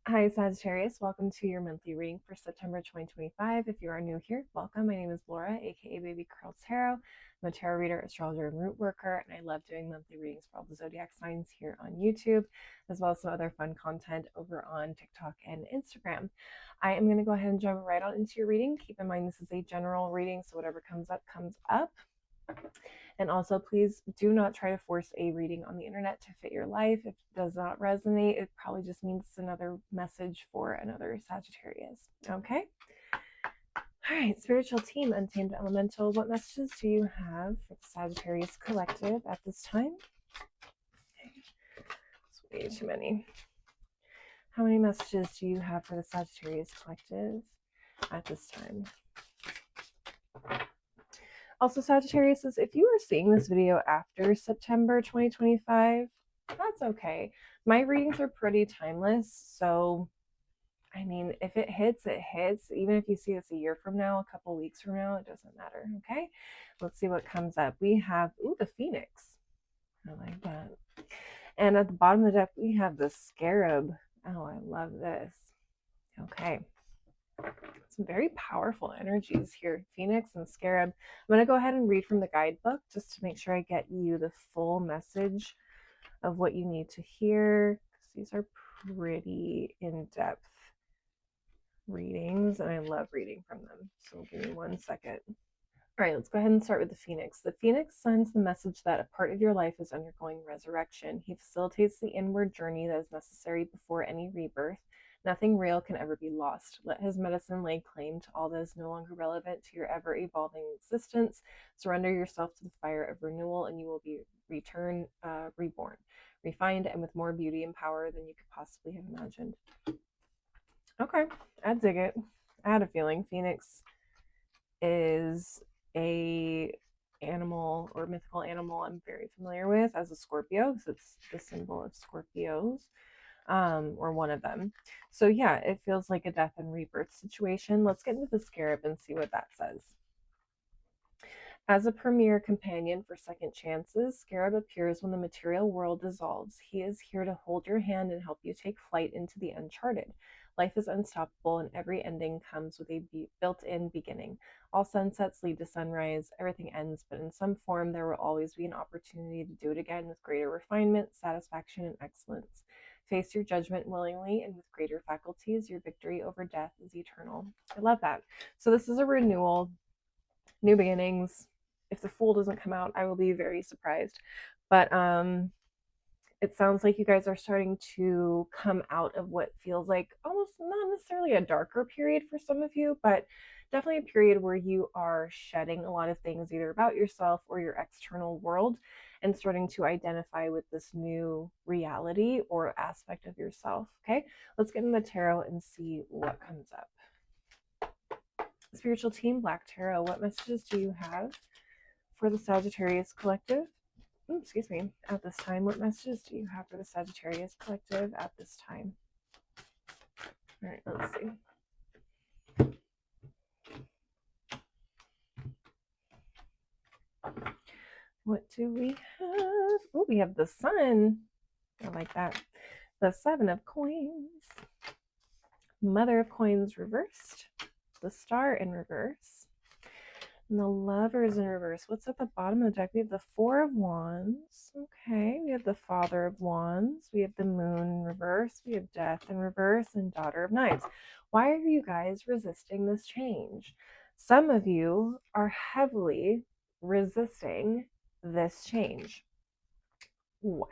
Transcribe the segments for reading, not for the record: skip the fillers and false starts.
Hi, Sagittarius. Welcome to your monthly reading for September 2025. If you are new here, welcome. My name is Laura, aka Baby Curl Tarot. I'm a tarot reader, astrologer, and root worker, and I love doing monthly readings for all the zodiac signs here on YouTube, as well as some other fun content over on TikTok and Instagram. I am going to go ahead and jump right on into your reading. Keep in mind this is a general reading, so whatever comes up, comes up. And also, please do not try to force a reading on the internet to fit your life. If it does not resonate, it probably just means it's another message for another Sagittarius. Okay? All right, spiritual team, Untamed Elemental, what messages do you have for the Sagittarius Collective at this time? It's way too many. How many messages do you have for the Sagittarius Collective at this time? Also, Sagittarius, if you are seeing this video after September 2025, that's okay. My readings are pretty timeless, so I mean, if it hits, it hits. Even if you see this a year from now, a couple weeks from now, it doesn't matter, okay? Let's see what comes up. We have, the Phoenix. I like that. And at the bottom of the deck, we have the Scarab. Oh, I love this. Okay. Some very powerful energies here, Phoenix and Scarab. I'm going to go ahead and read from the guidebook just to make sure I get you the full message of what you need to hear, because these are pretty in-depth readings and I love reading from them. So give me 1 second. All right, let's go ahead and start with the Phoenix. The Phoenix sends the message that a part of your life is undergoing resurrection. He facilitates the inward journey that is necessary before any rebirth. Nothing real can ever be lost. Let his medicine lay claim to all that is no longer relevant to your ever-evolving existence. Surrender yourself to the fire of renewal, and you will be reborn, refined, and with more beauty and power than you could possibly have imagined. Okay, I dig it. I had a feeling Phoenix is a animal or mythical animal I'm very familiar with as a Scorpio, because it's the symbol of Scorpios, or one of them. So yeah, it feels like a death and rebirth situation. Let's get into the Scarab and see what that says. As a premier companion for second chances, Scarab appears when the material world dissolves. He is here to hold your hand and help you take flight into the uncharted. Life is unstoppable, and every ending comes with a built-in beginning. All sunsets lead to sunrise. Everything ends, but in some form there will always be an opportunity to do it again with greater refinement, satisfaction, and excellence. Face your judgment willingly, and with greater faculties, your victory over death is eternal. I love that. So this is a renewal, new beginnings. If the Fool doesn't come out, I will be very surprised. But it sounds like you guys are starting to come out of what feels like almost not necessarily a darker period for some of you, but definitely a period where you are shedding a lot of things either about yourself or your external world and starting to identify with this new reality or aspect of yourself. Okay, let's get in the tarot and see what comes up. Spiritual team, Black Tarot, what messages do you have for the Sagittarius Collective? Excuse me, at this time. What messages do you have for the Sagittarius Collective at this time? All right, let's see. What do we have? Oh, we have the Sun. I like that. The Seven of Coins. Mother of Coins reversed. The Star in reverse. And the Lovers in reverse. What's at the bottom of the deck? We have the Four of Wands. Okay. We have the Father of Wands. We have the Moon in reverse. We have Death in reverse and Daughter of Knights. Why are you guys resisting this change? Some of you are heavily resisting this change. Why?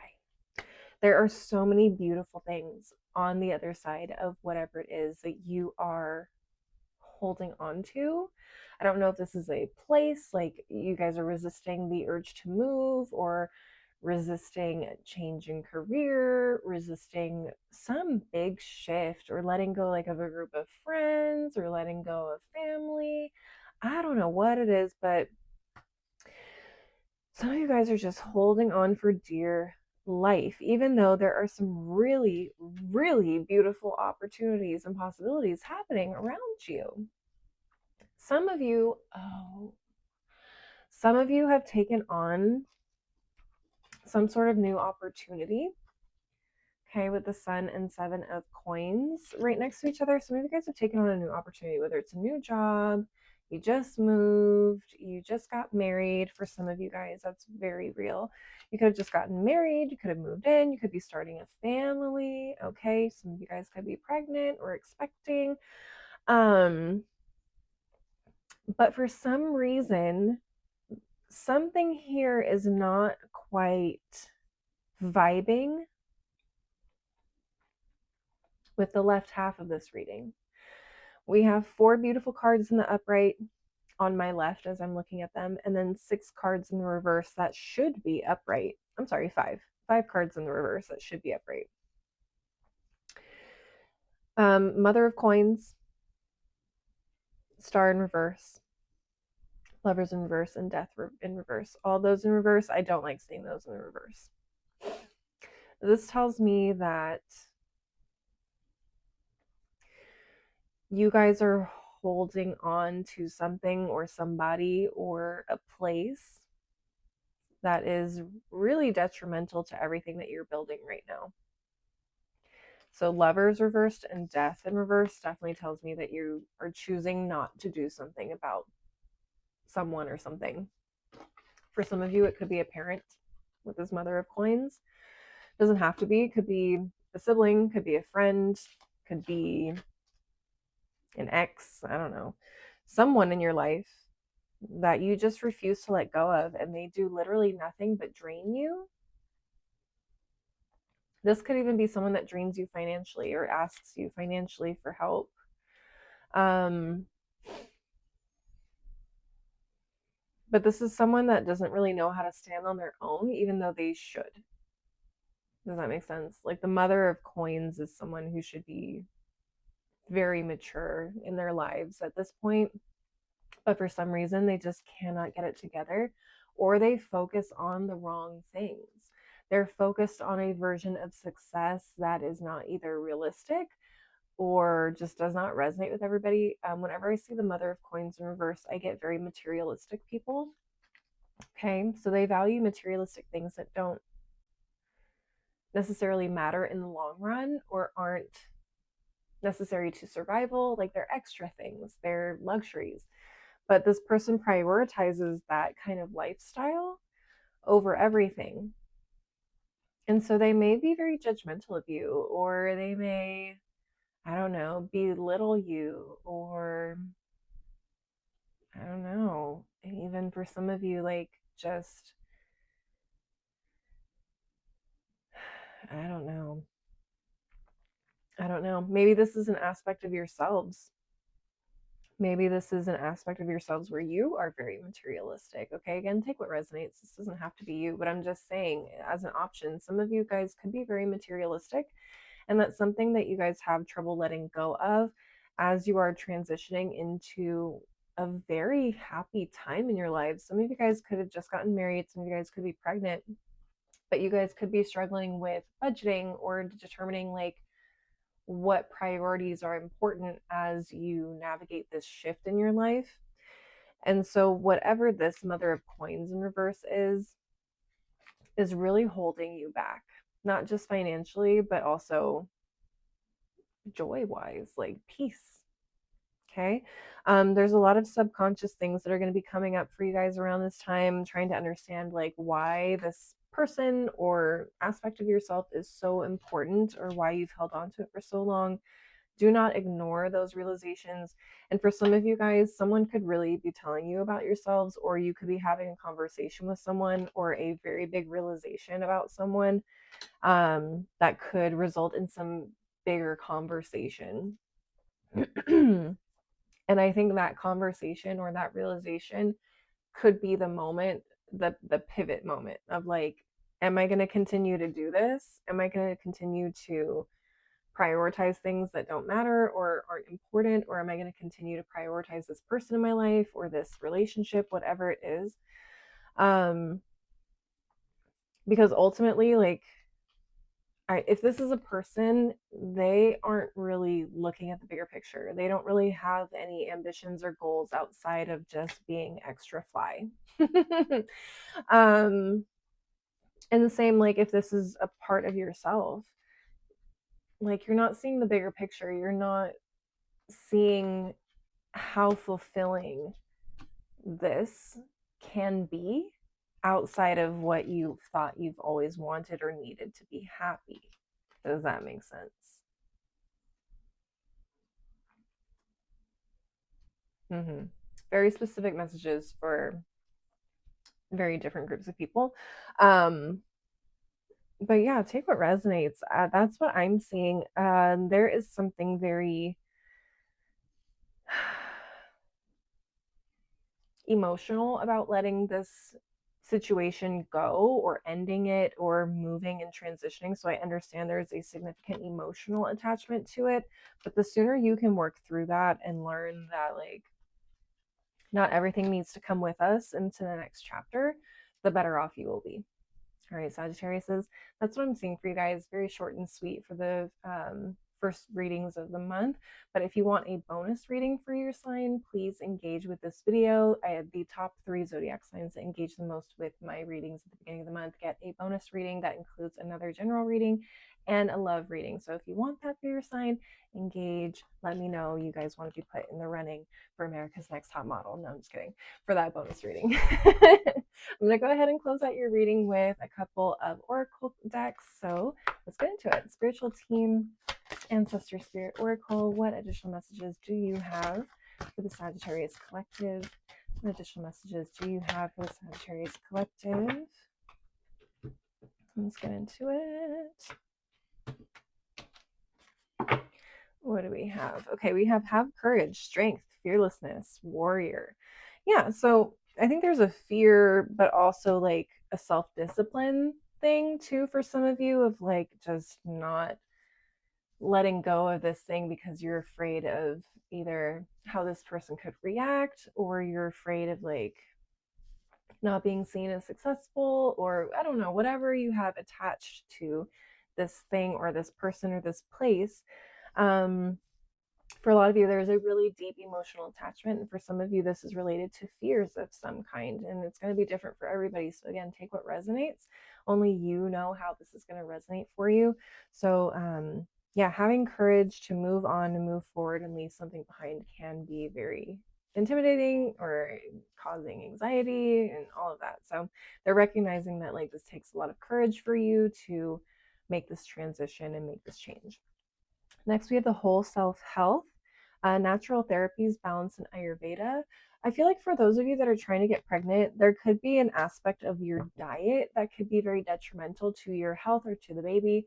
There are so many beautiful things on the other side of whatever it is that you are holding on to. I don't know if this is a place, like you guys are resisting the urge to move, or resisting change in career, resisting some big shift, or letting go like of a group of friends, or letting go of family. I don't know what it is, but some of you guys are just holding on for dear life, even though there are some really, really beautiful opportunities and possibilities happening around you. Some of you have taken on some sort of new opportunity. okay, with the Sun and Seven of Coins right next to each other. Some of you guys have taken on a new opportunity, whether it's a new job, you just moved, you just got married. For some of you guys, that's very real. You could have just gotten married, you could have moved in, you could be starting a family, okay? Some of you guys could be pregnant or expecting. But for some reason, something here is not quite vibing with the left half of this reading. We have 4 beautiful cards in the upright on my left as I'm looking at them, and then 6 cards in the reverse that should be upright. I'm sorry, 5. 5 cards in the reverse that should be upright. Mother of Coins, Star in reverse, Lovers in reverse, and Death in reverse. All those in reverse, I don't like seeing those in the reverse. This tells me that you guys are holding on to something or somebody or a place that is really detrimental to everything that you're building right now. So Lovers reversed and Death in reverse definitely tells me that you are choosing not to do something about someone or something. For some of you, it could be a parent with this Mother of Coins. Doesn't have to be. It could be a sibling, could be a friend, could be an ex, I don't know. Someone in your life that you just refuse to let go of, and they do literally nothing but drain you. This could even be someone that drains you financially or asks you financially for help. But this is someone that doesn't really know how to stand on their own, even though they should. Does that make sense? Like the Mother of Coins is someone who should be very mature in their lives at this point, but for some reason they just cannot get it together, or they focus on the wrong things. They're focused on a version of success that is not either realistic or just does not resonate with everybody. Whenever I see the Mother of Coins in reverse, I get very materialistic people. Okay, so they value materialistic things that don't necessarily matter in the long run or aren't necessary to survival. Like they're extra things, they're luxuries. But this person prioritizes that kind of lifestyle over everything. And so they may be very judgmental of you, or they may, I don't know, belittle you, or I don't know, even for some of you, like just, I don't know. Maybe this is an aspect of yourselves. Maybe this is an aspect of yourselves where you are very materialistic. Okay, again, take what resonates. This doesn't have to be you, but I'm just saying, as an option, some of you guys could be very materialistic, and that's something that you guys have trouble letting go of as you are transitioning into a very happy time in your lives. Some of you guys could have just gotten married, some of you guys could be pregnant, but you guys could be struggling with budgeting or determining like what priorities are important as you navigate this shift in your life. And so whatever this Mother of Coins in reverse is really holding you back, not just financially, but also joy wise, like peace. Okay. There's a lot of subconscious things that are going to be coming up for you guys around this time, trying to understand like why this person or aspect of yourself is so important or why you've held on to it for so long. Do not ignore those realizations. And for some of you guys, someone could really be telling you about yourselves, or you could be having a conversation with someone or a very big realization about someone that could result in some bigger conversation. And I think that conversation or that realization could be the moment, the pivot moment of like, am I going to continue to do this? Am I going to continue to prioritize things that don't matter or aren't important? Or am I going to continue to prioritize this person in my life or this relationship, whatever it is? Because ultimately, like, if this is a person, they aren't really looking at the bigger picture. They don't really have any ambitions or goals outside of just being extra fly. And the same, like, if this is a part of yourself, like you're not seeing the bigger picture. You're not seeing how fulfilling this can be outside of what you thought you've always wanted or needed to be happy. Does that make sense? Very specific messages for very different groups of people. But yeah, take what resonates. That's what I'm seeing. There is something very emotional about letting this situation go or ending it or moving and transitioning. So I understand there's a significant emotional attachment to it. But the sooner you can work through that and learn that, like, not everything needs to come with us into the next chapter, the better off you will be. All right, Sagittariuses, that's what I'm seeing for you guys. Very short and sweet for the first readings of the month. But if you want a bonus reading for your sign, please engage with this video. I had the top 3 zodiac signs that engage the most with my readings at the beginning of the month get a bonus reading that includes another general reading and a love reading. So if you want that for your sign, engage. Let me know you guys want to be put in the running for America's Next Top Model. No, I'm just kidding. For that bonus reading. I'm going to go ahead and close out your reading with a couple of oracle decks. So let's get into it. Spiritual team, Ancestor Spirit Oracle, what additional messages do you have for the Sagittarius Collective? What additional messages do you have for the Sagittarius Collective? Let's get into it. What do we have? Okay, we have courage, strength, fearlessness, warrior. Yeah, so I think there's a fear, but also like a self-discipline thing too for some of you, of like just not letting go of this thing because you're afraid of either how this person could react, or you're afraid of like not being seen as successful, or I don't know, whatever you have attached to this thing or this person or this place. For a lot of you, there's a really deep emotional attachment. And for some of you, this is related to fears of some kind. And it's going to be different for everybody. So, again, take what resonates. Only you know how this is going to resonate for you. So, yeah, having courage to move on and move forward and leave something behind can be very intimidating or causing anxiety and all of that. So, they're recognizing that like this takes a lot of courage for you to make this transition and make this change. Next, we have the whole self health, natural therapies, balance, and Ayurveda. I feel like for those of you that are trying to get pregnant, there could be an aspect of your diet that could be very detrimental to your health or to the baby.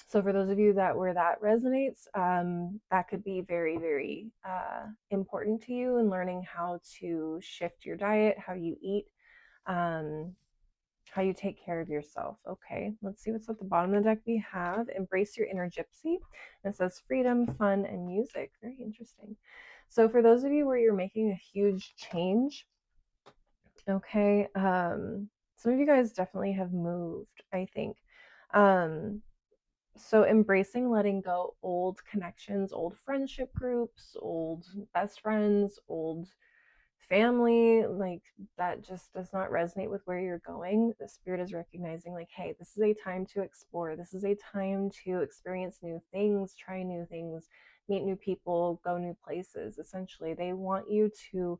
So for those of you where that resonates, that could be very, very important to you in learning how to shift your diet, how you eat, how you take care of yourself. Okay, let's see what's at the bottom of the deck. We have embrace your inner gypsy. It says freedom, fun, and music. Very interesting. So for those of you where you're making a huge change, okay, some of you guys definitely have moved, I think. So embracing letting go old connections, old friendship groups, old best friends, old family, like that just does not resonate with where you're going. The spirit is recognizing like, hey, this is a time to explore. This is a time to experience new things, try new things, meet new people, go new places. Essentially, they want you to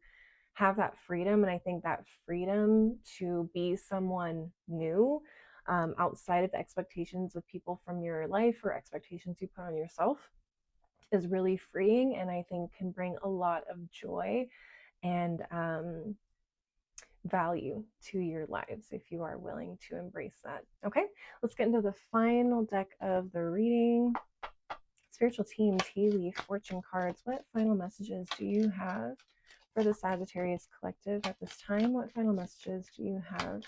have that freedom. And I think that freedom to be someone new, outside of the expectations of people from your life or expectations you put on yourself, is really freeing, and I think can bring a lot of joy and value to your lives if you are willing to embrace that. Okay, let's get into the final deck of the reading. Spiritual team, tea leaf, fortune cards. What final messages do you have for the Sagittarius Collective at this time? What final messages do you have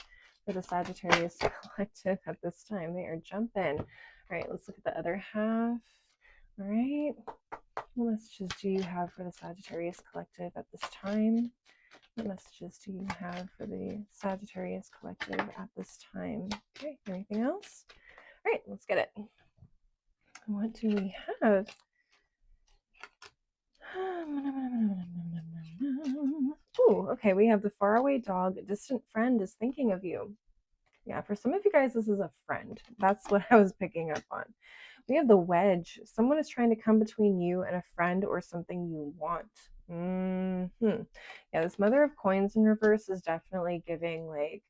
for the Sagittarius Collective at this time? They are jumping. All right, let's look at the other half. All right, what messages do you have for the Sagittarius Collective at this time? What messages do you have for the Sagittarius Collective at this time? Okay, anything else? All right, let's get it. What do we have? Ooh, okay, we have the faraway dog. A distant friend is thinking of you. Yeah, for some of you guys, this is a friend. That's what I was picking up on. We have the wedge. Someone is trying to come between you and a friend or something you want. Yeah, this Mother of Coins in reverse is definitely giving like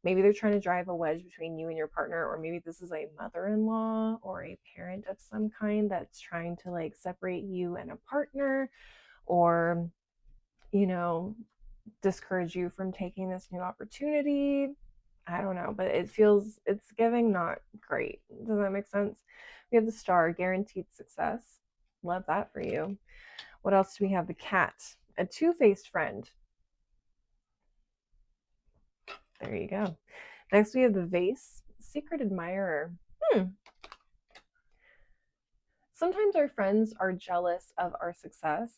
maybe they're trying to drive a wedge between you and your partner, or maybe this is a mother-in-law or a parent of some kind that's trying to like separate you and a partner, or you know, discourage you from taking this new opportunity. I don't know, but it's giving not great. Does that make sense? We have the star, guaranteed success. Love that for you. What else do we have? The cat, a two-faced friend. There you go. Next, we have the vase, secret admirer. Sometimes our friends are jealous of our success.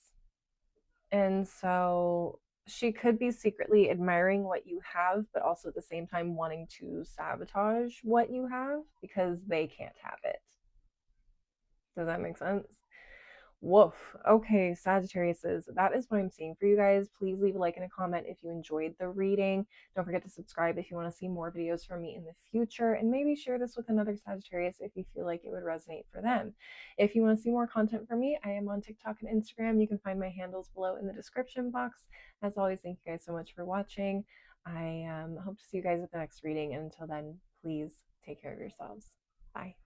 And so she could be secretly admiring what you have, but also at the same time wanting to sabotage what you have because they can't have it. Does that make sense? Woof. Okay, Sagittariuses, that is what I'm seeing for you guys. Please leave a like and a comment if you enjoyed the reading. Don't forget to subscribe if you want to see more videos from me in the future, and maybe share this with another Sagittarius if you feel like it would resonate for them. If you want to see more content from me, I am on TikTok and Instagram. You can find my handles below in the description box. As always, thank you guys so much for watching. I hope to see you guys at the next reading, and until then, please take care of yourselves. Bye.